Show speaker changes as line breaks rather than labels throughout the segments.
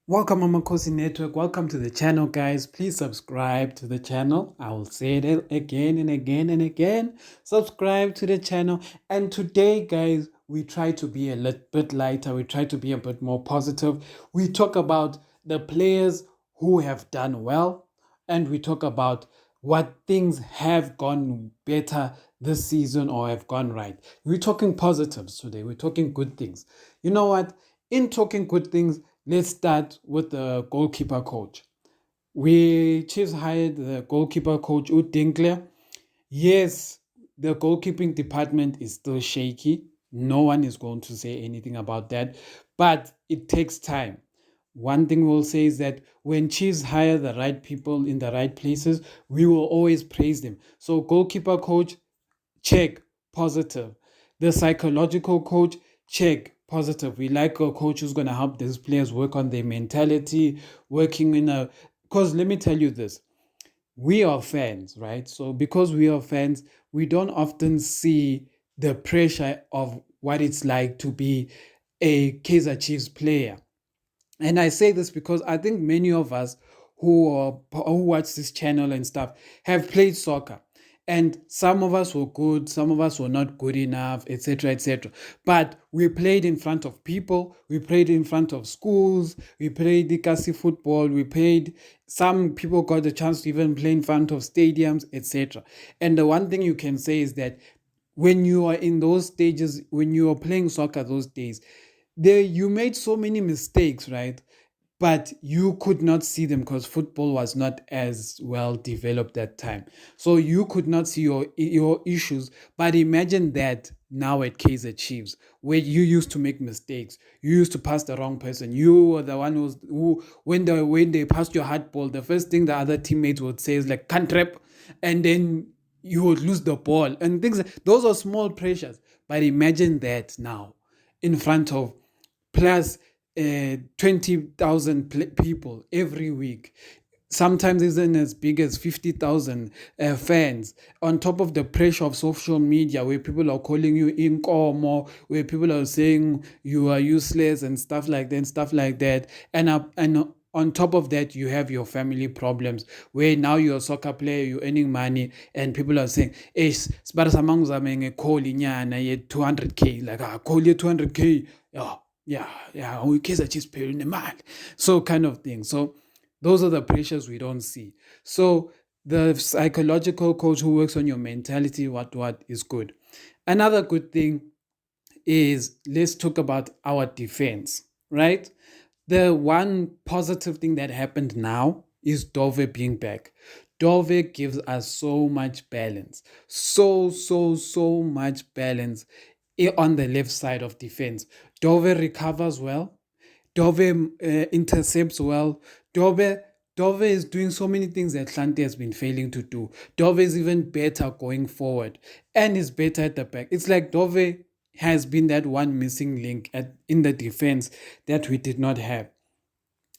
Welcome, Amakhosi Network. Welcome to the channel, guys. Please subscribe to the channel. I will say it again and again and again. Subscribe to the channel. And today, guys, we try to be a little bit lighter. We try to be a bit more positive. We talk about the players who have done well, and we talk about what things have gone better this season or have gone right. We're talking positives today. We're talking good things. You know what? In talking good things, let's start with the goalkeeper coach. We Chiefs hired the goalkeeper coach Dinkler. Yes, the goalkeeping department is still shaky. No one is going to say anything about that, but it takes time. One thing we'll say is that when Chiefs hire the right people in the right places, we will always praise them. So, goalkeeper coach, check, positive. The psychological coach, check, positive. We like a coach who's going to help these players work on their mentality, working in a. Because let me tell you this, we are fans, right? So because we are fans, we don't often see the pressure of what it's like to be a Kaizer Chiefs player. And I say this because I think many of us who watch this channel and stuff have played soccer. And some of us were good, some of us were not good enough, etc., etc. But we played in front of people, we played in front of schools, we played the Kasi football, we played. Some people got the chance to even play in front of stadiums, etc. And the one thing you can say is that when you are in those stages, when you are playing soccer those days, there you made so many mistakes, right? But you could not see them because football was not as well developed that time. So you could not see your issues. But imagine that now at Kaizer Chiefs, where you used to make mistakes, you used to pass the wrong person. You were the one who when they passed your hard ball, the first thing the other teammates would say is like can't rep, and then you would lose the ball and things. Those are small pressures. But imagine that now in front of plus 20,000 people every week. Sometimes even as big as 50,000 fans, on top of the pressure of social media, where people are calling you inkomo, where people are saying you are useless and stuff like that. And on top of that, you have your family problems, where now you're a soccer player, you're earning money, and people are saying, "Hey, sibara samang zameng call inyana ye 200k, like call ye 200k." Yeah, we Kaizer Chiefs paying the man. So kind of thing. So those are the pressures we don't see. So the psychological coach who works on your mentality, what is good. Another good thing is let's talk about our defense, right? The one positive thing that happened now is Dove being back. Dove gives us so much balance. So much balance on the left side of defense. Dove recovers well. Dove intercepts well. Dove is doing so many things that Shanti has been failing to do. Dove is even better going forward and is better at the back. It's like Dove has been that one missing link in the defense that we did not have.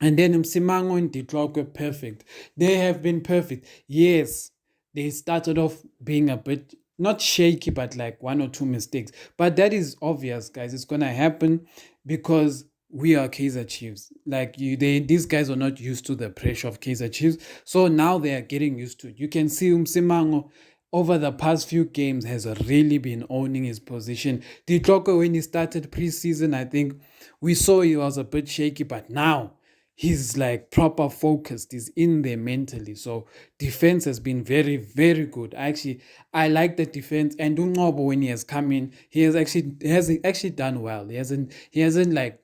And then Msimango and Detroit were perfect. They have been perfect. Yes, they started off being a bit not shaky, but like one or two mistakes. But that is obvious, guys. It's gonna happen because we are Kaizer Chiefs. Like these guys are not used to the pressure of Kaizer Chiefs. So now they are getting used to it. You can see Msimango over the past few games has really been owning his position. Detroit, when he started preseason, I think we saw he was a bit shaky, but now he's like proper focused. He's in there mentally. So defense has been very good. I like the defense. And Ungobo, when he has come in, he has actually done well. He hasn't like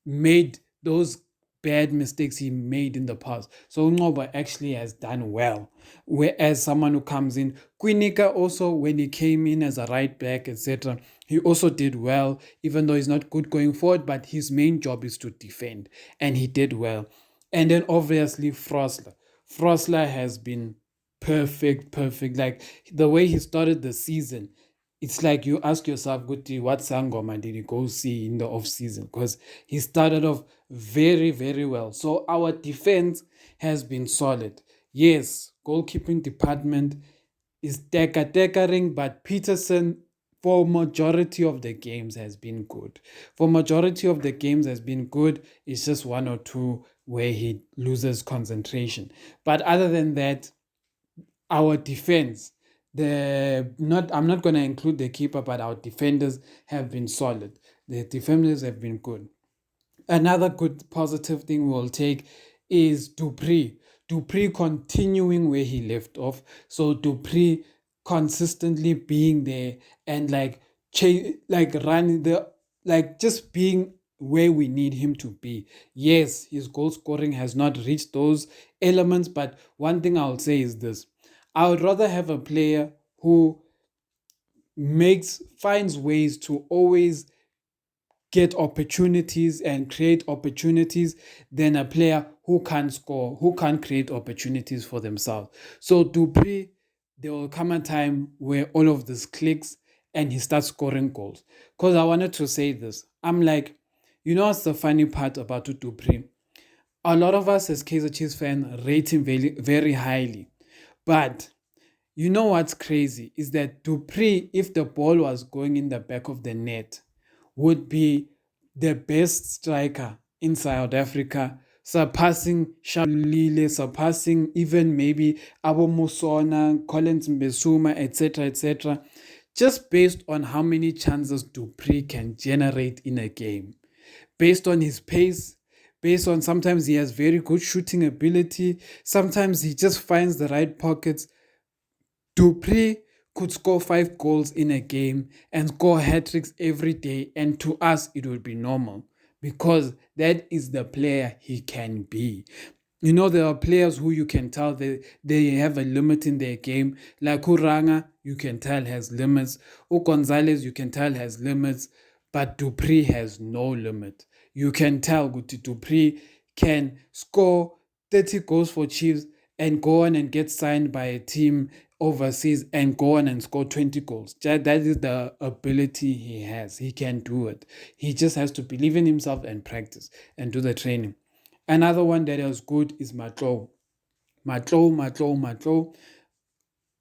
made those bad mistakes he made in the past. So Ungobo actually has done well. Whereas someone who comes in, Quinika also, when he came in as a right back, etc., he also did well, even though he's not good going forward, but his main job is to defend, and he did well. And then obviously Frosler. Frosler has been perfect. Like the way he started the season, it's like you ask yourself, Guti, what Sangoma did he go see in the off season? Because he started off very well. So our defense has been solid. Yes, goalkeeping department is deckering, but Peterson for majority of the games has been good. For majority of the games has been good. It's just one or two where he loses concentration. But other than that, our defense, the not I'm not gonna include the keeper, but our defenders have been solid. The defenders have been good. Another good positive thing we'll take is Dupree. Dupree continuing where he left off. So Dupree consistently being there and like running the like just being where we need him to be. Yes, his goal scoring has not reached those elements, but one thing I'll say is this. I would rather have a player who finds ways to always get opportunities and create opportunities than a player who can't score, who can't create opportunities for themselves. So Dupree, there will come a time where all of this clicks and he starts scoring goals. Because I wanted to say this. I'm like, you know what's the funny part about Dupree? A lot of us as Kaizer Chiefs fans rate him very, very highly. But you know what's crazy is that Dupree, if the ball was going in the back of the net, would be the best striker in South Africa, surpassing Shalile, surpassing even maybe Abo Musona, Collins Mbesuma, etc., etc., just based on how many chances Dupree can generate in a game, based on his pace, based on sometimes he has very good shooting ability, sometimes he just finds the right pockets. Dupree could score 5 goals in a game and score hat-tricks every day, and to us it would be normal because that is the player he can be. You know, there are players who you can tell they have a limit in their game. Like Uranga, you can tell has limits. Gonzalez, you can tell has limits. But Dupree has no limit. You can tell Dupree can score 30 goals for Chiefs and go on and get signed by a team overseas and go on and score 20 goals. That is the ability he has. He can do it. He just has to believe in himself and practice and do the training. Another one that was good is Matlo. Matlo.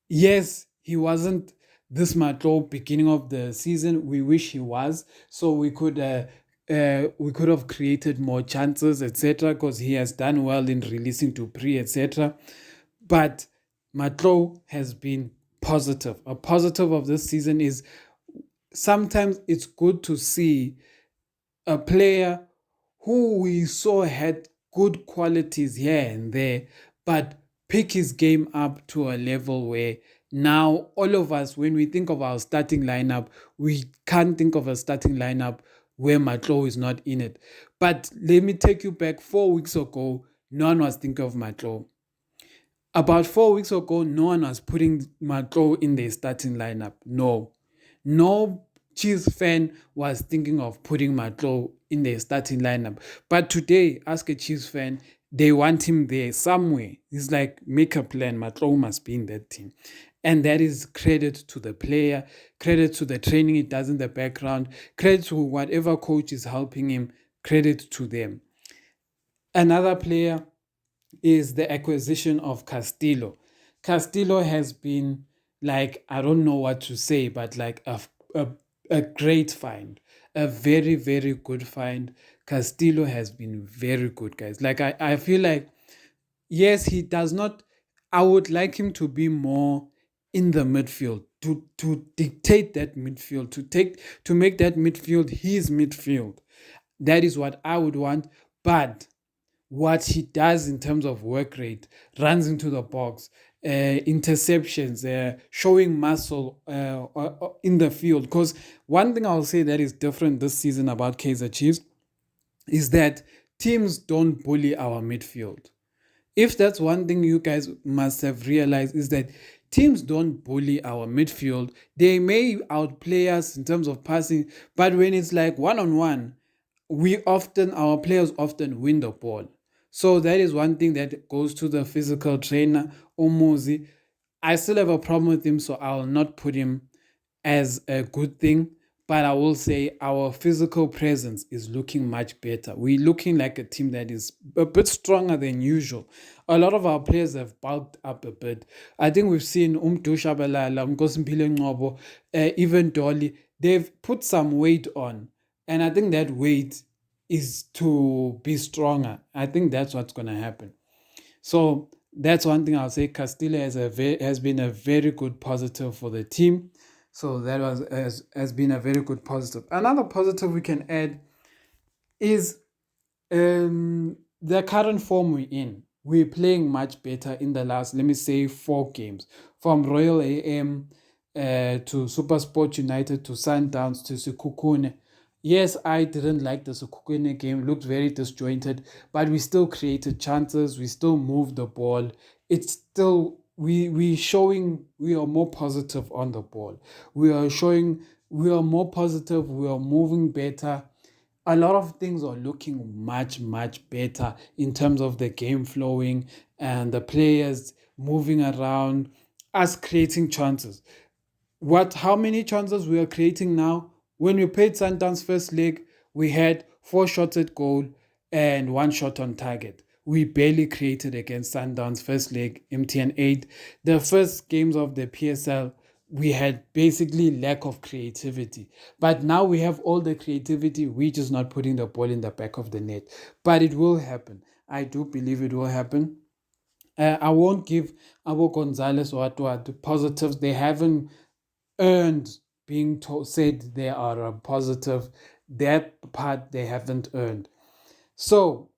Yes, he wasn't this Matlo beginning of the season. We wish he was, so we could have created more chances, etc. Because he has done well in releasing Dupree, etc. But Matlo has been positive. A positive of this season is sometimes it's good to see a player who we saw had good qualities here and there, but pick his game up to a level where now all of us, when we think of our starting lineup, we can't think of a starting lineup where Matlo is not in it. But let me take you back 4 weeks ago, no one was thinking of Matlo. About 4 weeks ago, no one was putting Matlo in their starting lineup. No Chiefs fan was thinking of putting Matlo in their starting lineup. But today, ask a Chiefs fan, they want him there somewhere. It's like, make a plan. Matlo must be in that team. And that is credit to the player, credit to the training he does in the background, credit to whatever coach is helping him, credit to them. Another player is the acquisition of Castillo. Castillo has been like, I don't know what to say, but like a great find, a very, very good find. Castillo has been very good, guys. Like, I feel like, yes, he does not, I would like him to be more in the midfield, to dictate that midfield, to make that midfield his midfield. That is what I would want. But what he does in terms of work rate, runs into the box, interceptions, showing muscle in the field. Because one thing I'll say that is different this season about Kaizer Chiefs is that teams don't bully our midfield. If that's one thing you guys must have realized is that teams don't bully our midfield. They may outplay us in terms of passing, but when it's like one-on-one, our players often win the ball. So that is one thing that goes to the physical trainer, Omuzi. I still have a problem with him, so I'll not put him as a good thing. but I will say our physical presence is looking much better. We're looking like a team that is a bit stronger than usual. A lot of our players have bulked up a bit. I think we've seen Shabalala, Nkosimpile Ngcobo, even Dolly. They've put some weight on, and I think that weight is to be stronger. I think that's what's going to happen. So that's one thing I'll say. Castillo has been a very good positive for the team. So that has been a very good positive. Another positive we can add is the current form we're in. We're playing much better in the last, let me say, 4 games. From Royal AM to Super Sport United to Sundowns to Sekhukhune. Yes, I didn't like the Sekhukhune game. It looked very disjointed, but we still created chances. We still moved the ball. It's still, we showing we are more positive on the ball. We are showing we are more positive. We are moving better. A lot of things are looking much better in terms of the game flowing and the players moving around, us creating chances. How many chances we are creating now? When we played Sundowns first leg, we had 4 shots at goal and 1 shot on target. We barely created against Sundowns first leg, MTN 8. The first games of the PSL, we had basically lack of creativity. But now we have all the creativity, we're just not putting the ball in the back of the net. But it will happen. I do believe it will happen. I won't give Abo Gonzalez or Atuatu positives. They haven't earned said they are a positive. That part they haven't earned. So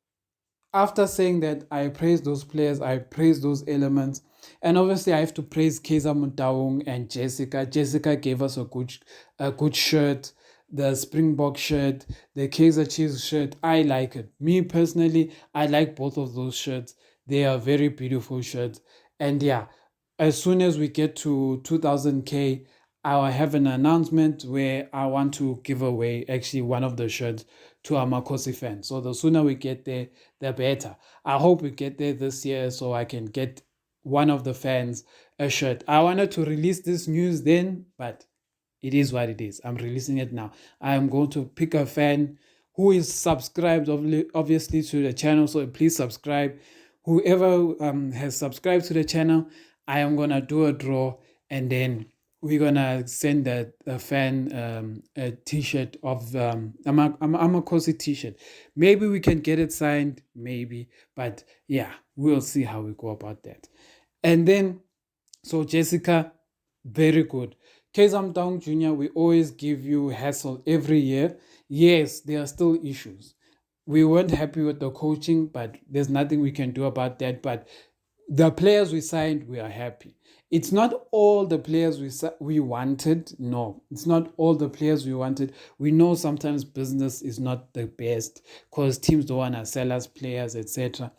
after saying that, I praise those players, I praise those elements, and obviously I have to praise Kaizer Motaung and Jessica. Jessica gave us a good shirt, the Springbok shirt, the Kaizer Chiefs shirt. I like it. Me personally, I like both of those shirts. They are very beautiful shirts. And yeah, as soon as we get to 2000K, I'll have an announcement where I want to give away actually one of the shirts to Amakhosi fans. So the sooner we get there, the better. I hope we get there this year so I can get one of the fans a shirt. I wanted to release this news then, but it is what it is. I'm releasing it now. I am going to pick a fan who is subscribed, obviously, to the channel. So please subscribe. Whoever has subscribed to the channel, I am going to do a draw, and then we're going to send a fan a t-shirt of Amakhosi t-shirt. Maybe we can get it signed, maybe. But yeah, we'll see how we go about that. And then, so Jessica, very good. Kaizer Motaung Jr., we always give you hassle every year. Yes, there are still issues. We weren't happy with the coaching, but there's nothing we can do about that. But the players we signed, we are happy. It's not all the players we wanted. No, it's not all the players we wanted. We know sometimes business is not the best because teams don't want to sell us players, etc.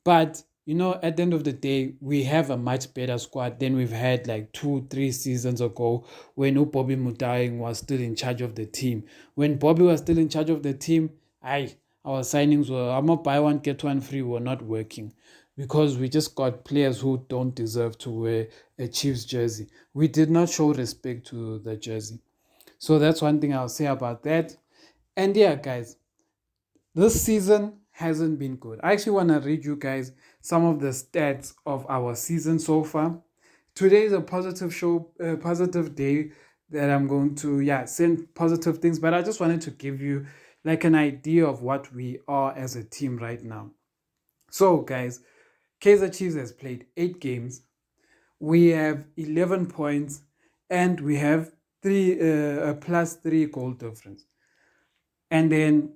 But at the end of the day, we have a much better squad than we've had like 2-3 seasons ago when Bobby Mutaing was still in charge of the team. When Bobby was still in charge of the team, our signings were, I'm not buy one, get one free, were not working because we just got players who don't deserve to wear a Chiefs jersey. We did not show respect to the jersey. So that's one thing I'll say about that. And yeah, guys, this season hasn't been good. I actually want to read you guys some of the stats of our season so far. Today is a positive day that I'm going to, send positive things, but I just wanted to give you like an idea of what we are as a team right now. So, guys, Kaizer Chiefs has played 8 games. We have 11 points, and we have a +3 goal difference. And then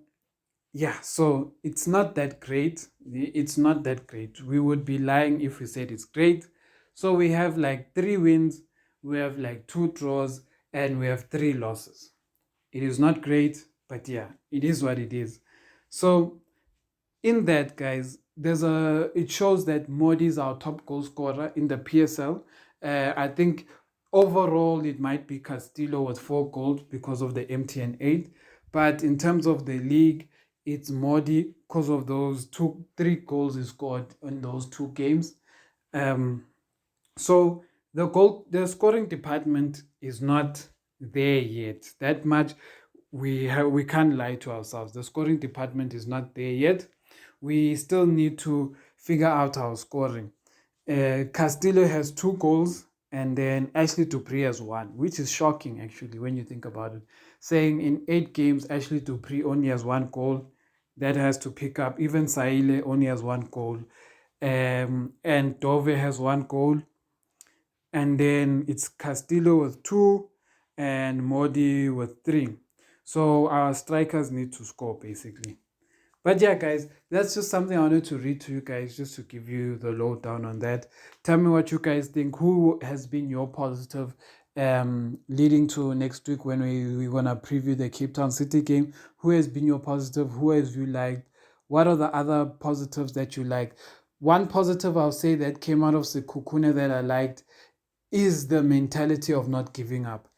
so it's not that great. It's not that great. We would be lying if we said it's great. So we have like 3 wins, we have like 2 draws, and we have 3 losses. It is not great, but yeah, it is what it is. So in that, guys, it shows that Modi is our top goal scorer in the PSL. I think overall it might be Castillo with 4 goals because of the MTN 8. But in terms of the league, it's Modi because of those 3 goals he scored in those 2 games. So the scoring department is not there yet. That much we can't lie to ourselves. The scoring department is not there yet. We still need to figure out our scoring. Castillo has 2 goals, and then Ashley Dupree has 1, which is shocking actually when you think about it. Saying in 8 games, Ashley Dupree only has 1 goal. That has to pick up. Even Saile only has 1 goal. And Dove has 1 goal. And then it's Castillo with 2 and Modi with 3. So our strikers need to score basically. But yeah, guys, that's just something I wanted to read to you guys, just to give you the lowdown on that. Tell me what you guys think. Who has been your positive leading to next week when we're going to preview the Cape Town City game? Who has been your positive? Who has you liked? What are the other positives that you like? One positive I'll say that came out of Sekhukhune that I liked is the mentality of not giving up.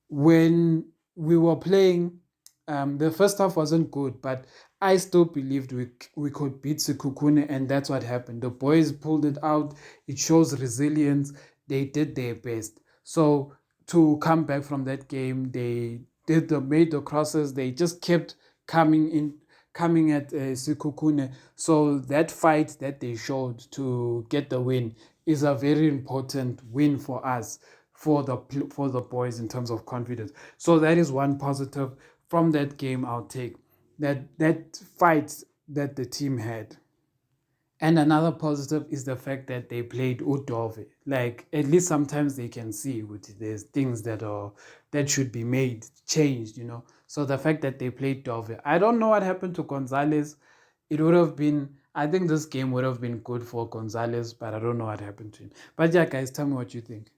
When we were playing, the first half wasn't good, but I still believed we could beat Sekhukhune, and that's what happened. The boys pulled it out. It shows resilience. They did their best. So to come back from that game, they made the crosses. They just kept coming at Sekhukhune. So that fight that they showed to get the win is a very important win for us, for the boys in terms of confidence. So that is one positive from that game I'll take. That fight that the team had. And another positive is the fact that they played Udove. Like, at least sometimes they can see there's things that should be made, changed. So the fact that they played Dove. I don't know what happened to Gonzalez. It would have been, I think this game would have been good for Gonzalez, but I don't know what happened to him. But yeah, guys, tell me what you think.